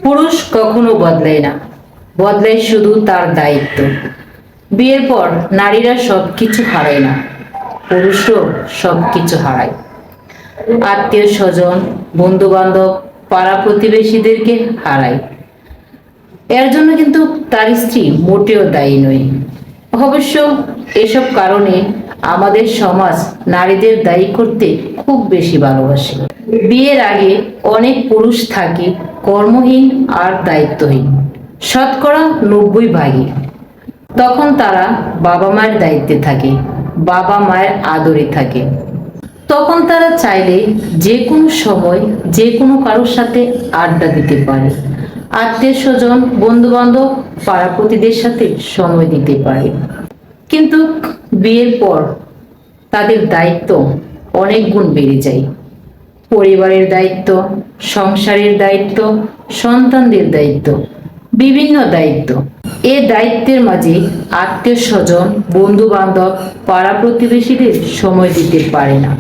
পুরুষ কখনো বদলায় না, বদলায় শুধু তার দায়িত্ব। বিয়ের পর নারীরা সবকিছু হারায় না, পুরুষও সবকিছু হারায়। আত্মীয় স্বজন, বন্ধু বান্ধব, পাড়া প্রতিবেশীদেরকে হারায়। এর জন্য কিন্তু তার স্ত্রী মোটেও দায়ী নয়। অবশ্য এসব কারণে আমাদের সমাজ নারীদের দায়ী করতে খুব বেশি ভালোবাসে। বিয়ের আগে অনেক পুরুষ থাকে কর্মহীন আর দায়িত্বহীন, শতকরা 90 ভাগই। তখন তারা বাবা মায়ের দায়িত্বে থাকে, বাবা মায়ের আদরে থাকে। তখন তারা চাইলে যে কোনো সময় যে কোনো কারোর সাথে আড্ডা দিতে পারে, আত্মীয় স্বজন, বন্ধু বান্ধব, পাড়া প্রতিদের সাথে সময় দিতে পারে। কিন্তু বিয়ের পর তাদের দায়িত্ব অনেক গুণ বেড়ে যায়। পরিবারের দায়িত্ব, সংসারের দায়িত্ব, সন্তানদের দায়িত্ব, বিভিন্ন দায়িত্ব। এ দায়িত্বের মাঝে আত্মীয় স্বজন, বন্ধু বান্ধব, পাড়া প্রতিবেশীদের সময় দিতে পারে না।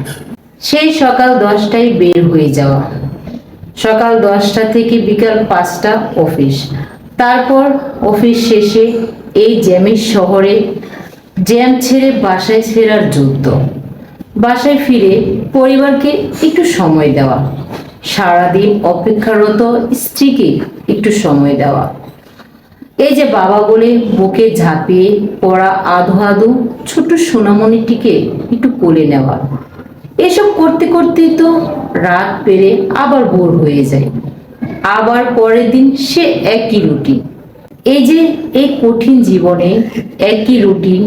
সেই সকাল 10টায় বের হয়ে যাওয়া, সকাল 10টা থেকে বিকাল 5টা অফিস, তারপর অফিস শেষে এই জ্যামের শহরে জ্যাম ছেড়ে বাসায় ফেরার যুদ্ধ, বাসায় ফিরে পরিবারকে একটু সময় দেওয়া, সারাদিন অপেক্ষারত স্ত্রীকে একটু সময় দেওয়া, এই যে বাবা বলে বুকে ঝাঁপিয়ে পড়া আধো আধো ছোট সোনামণিটিকে একটু কোলে নেওয়া। এসব করতে করতেই তো রাত পেরে আবার ভোর হয়ে যায়, আবার পরের দিন সে একই রুটিন। এই যে এই কঠিন জীবনে একই রুটিন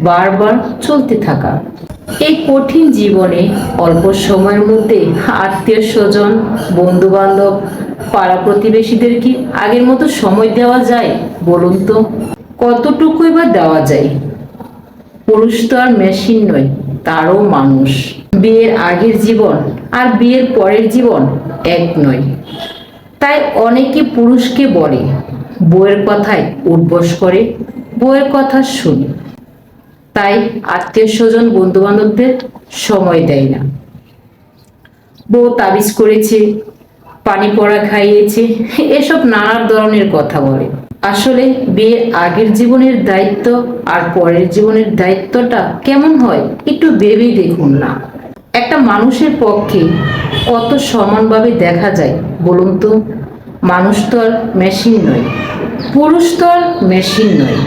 বারবার চলতে থাকা, এই কঠিন জীবনে অল্প সময়ের মধ্যে আত্মীয় স্বজন, বন্ধু বান্ধব, পাড়া প্রতিবেশীদের কি আগের মতো সময় দেওয়া যায় বলুন তো? কতটুকুই বা দেওয়া যায়? পুরুষ তো আর মেশিন নয়, তারও মানুষ। বিয়ের আগের জীবন আর বিয়ের পরের জীবন এক নয়। তাই অনেকে পুরুষকে বলে বউয়ের কথায় উঠবস করে, বউয়ের কথা শুনে। তাই আত্মীয় স্বজন, বন্ধু বান্ধবদের সময় দেয় না। বউ তাবিজ করেছে, পানি পড়া খাইয়েছে, এসব নানা ধরনের কথা বলে। আসলে বিয়ের আগের জীবনের দায়িত্ব আর পরের জীবনের দায়িত্বটা কেমন হয় একটু ভেবেই দেখুন না। একটা মানুষের পক্ষে কত সমানভাবে দেখা যায় বলুন তো? মানুষ তো আর মেশিন নয়, পুরুষ তো আর মেশিন নয়।